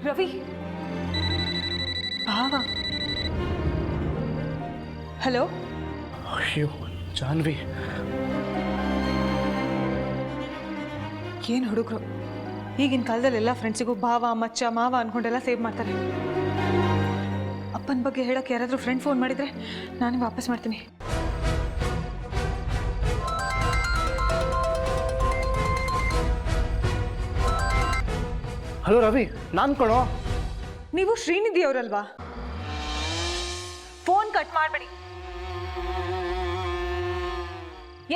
ರವಿ ಭಾವ ಹಲೋ. ಅಯ್ಯೋ ಜಾನ್ವಿ, ಏನು ಹುಡುಗರು ಈಗಿನ ಕಾಲದಲ್ಲಿ ಎಲ್ಲ ಫ್ರೆಂಡ್ಸಿಗೂ ಭಾವ ಮಚ್ಚ ಮಾವ ಅನ್ಕೊಂಡೆಲ್ಲ ಸೇವ್ ಮಾಡ್ತಾರೆ. ಅಪ್ಪನ ಬಗ್ಗೆ ಹೇಳಕ್ಕೆ ಯಾರಾದರೂ ಫ್ರೆಂಡ್ ಫೋನ್ ಮಾಡಿದರೆ ನಾನು ವಾಪಸ್ ಮಾಡ್ತೀನಿ. ಹಲೋ ರವಿ, ನಾನು ಕಣೋ. ನೀವು ಶ್ರೀನಿಧಿ ಅವರಲ್ವಾ? ಫೋನ್ ಕಟ್ ಮಾಡಬೇಡಿ.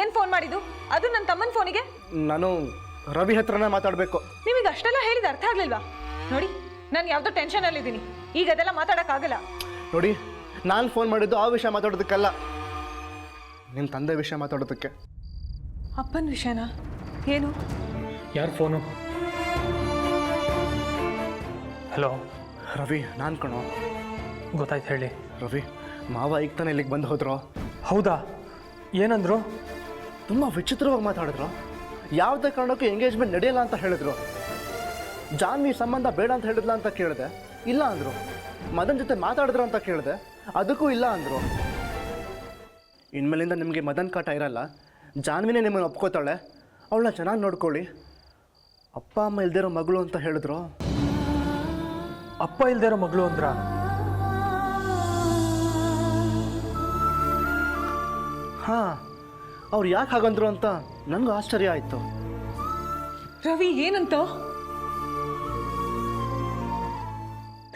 ಏನು ಫೋನ್ ಮಾಡಿದ್ದು? ಅದು ನನ್ನ ತಮ್ಮನ ಫೋನಿಗೆ. ನಾನು ರವಿ ಹತ್ರನೇ ಮಾತಾಡಬೇಕು. ನಿಮಗೆ ಅಷ್ಟೆಲ್ಲ ಹೇಳಿದ ಅರ್ಥ ಆಗ್ಲಿಲ್ವಾ? ನೋಡಿ, ನಾನು ಯಾವುದೋ ಟೆನ್ಷನಲ್ಲಿದ್ದೀನಿ. ಈಗ ಅದೆಲ್ಲ ಮಾತಾಡೋಕ್ಕಾಗಲ್ಲ. ನೋಡಿ, ನಾನು ಫೋನ್ ಮಾಡಿದ್ದು ಆ ವಿಷಯ ಮಾತಾಡೋದಕ್ಕಲ್ಲ, ನಿಮ್ಮ ತಂದೆ ವಿಷಯ ಮಾತಾಡೋದಕ್ಕೆ. ಅಪ್ಪನ ವಿಷಯನಾ? ಏನು? ಯಾರು ಫೋನು? ಹಲೋ ರವಿ, ನಾನು ಕಣೋ. ಗೊತ್ತಾಯ್ತು, ಹೇಳಿ. ರವಿ, ಮಾವ ಈಗ ತಾನೇ ಇಲ್ಲಿಗೆ ಬಂದು ಹೋದ್ರು. ಹೌದಾ? ಏನಂದ್ರು? ತುಂಬ ವಿಚಿತ್ರವಾಗಿ ಮಾತಾಡಿದ್ರು. ಯಾವುದೇ ಕಾರಣಕ್ಕೂ ಎಂಗೇಜ್ಮೆಂಟ್ ನಡೆಯಲ್ಲ ಅಂತ ಹೇಳಿದ್ರು. ಜಾನ್ವಿ ಸಂಬಂಧ ಬೇಡ ಅಂತ ಹೇಳಿದ್ಲ ಅಂತ ಕೇಳಿದೆ, ಇಲ್ಲ ಅಂದರು. ಮದನ್ ಜೊತೆ ಮಾತಾಡಿದ್ರು ಅಂತ ಕೇಳಿದೆ, ಅದಕ್ಕೂ ಇಲ್ಲ ಅಂದರು. ಇನ್ಮೇಲಿಂದ ನಿಮಗೆ ಮದನ್ ಕಾಟ ಇರಲ್ಲ, ಜಾನ್ವಿನೇ ನಿಮ್ಮನ್ನು ಒಪ್ಕೋತಾಳೆ, ಅವಳನ್ನ ಚೆನ್ನಾಗಿ ನೋಡ್ಕೊಳ್ಳಿ. ಅಪ್ಪ ಅಮ್ಮ ಇಲ್ದಿರೋ ಮಗಳು ಅಂತ ಹೇಳಿದ್ರು. ಅಪ್ಪ ಇಲ್ದೇ ಇರೋ ಮಗಳು ಅಂದ್ರ? ಹಾಂ, ಅವ್ರು ಯಾಕೆ ಹಾಗಂದ್ರು ಅಂತ ನನಗೂ ಆಶ್ಚರ್ಯ ಆಯಿತು. ರವಿ ಏನಂತ?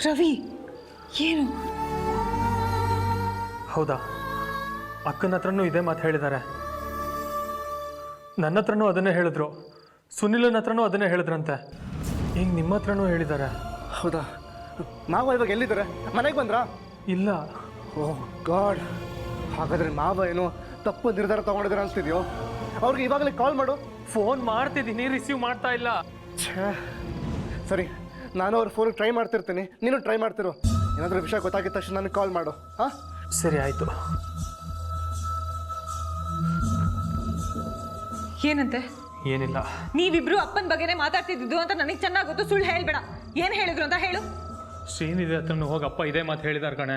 ರವಿ ಏನು? ಹೌದಾ? ಅಕ್ಕನ ಹತ್ರನೂ ಇದೇ ಮಾತು ಹೇಳಿದ್ದಾರೆ. ನನ್ನ ಹತ್ರನೂ ಅದನ್ನೇ ಹೇಳಿದ್ರು. ಸುನಿಲನ ಹತ್ರನೂ ಅದನ್ನೇ ಹೇಳಿದ್ರಂತೆ. ಈಗ ನಿಮ್ಮ ಹತ್ರನೂ ಹೇಳಿದ್ದಾರೆ. ಹೌದಾ? ಮಾವ ಇವಾಗ ಎಲ್ಲಿದ್ದಾರೆ? ಮನೆಗೆ ಬಂದ್ರಾ? ಇಲ್ಲ. ಓಹ್ ಗಾಡ್, ಹಾಗಾದರೆ ಮಾವ ಏನೋ ತಪ್ಪು ನಿರ್ಧಾರ ತಗೊಂಡಿದ್ದಾರೆ ಅನಿಸ್ತಿದ್ಯೋ? ಅವ್ರಿಗೆ ಇವಾಗಲೇ ಕಾಲ್ ಮಾಡು. ಫೋನ್ ಮಾಡ್ತಿದ್ದೀನಿ, ರಿಸೀವ್ ಮಾಡ್ತಾ ಇಲ್ಲ. ಛೇ, ಸರಿ, ನಾನು ಅವ್ರ ಫೋನ್ ಟ್ರೈ ಮಾಡ್ತಿರ್ತೀನಿ, ನೀನು ಟ್ರೈ ಮಾಡ್ತಿರು. ಏನಾದರೂ ವಿಷಯ ಗೊತ್ತಾಗಿದ್ದ ತಕ್ಷಣ ನನಗೆ ಕಾಲ್ ಮಾಡು. ಹಾಂ, ಸರಿ, ಆಯಿತು. ಏನಂತೆ? ಏನಿಲ್ಲ. ನೀವಿಬ್ರು ಅಪ್ಪನ ಬಗ್ಗೆನೇ ಮಾತಾಡ್ತಿದ್ದು ಅಂತ ನನಗೆ ಚೆನ್ನಾಗಿ ಗೊತ್ತು. ಸುಳ್ಳು ಹೇಳ್ಬೇಡ. ಏನು ಹೇಳಿದ್ರು ಅಂತ ಹೇಳು. ಶ್ರೀನಿಧಿ ಹತ್ರನೂ ಹೋಗಿ ಅಪ್ಪ ಇದೇ ಮಾತು ಹೇಳಿದಾರೆ ಕಣೆ.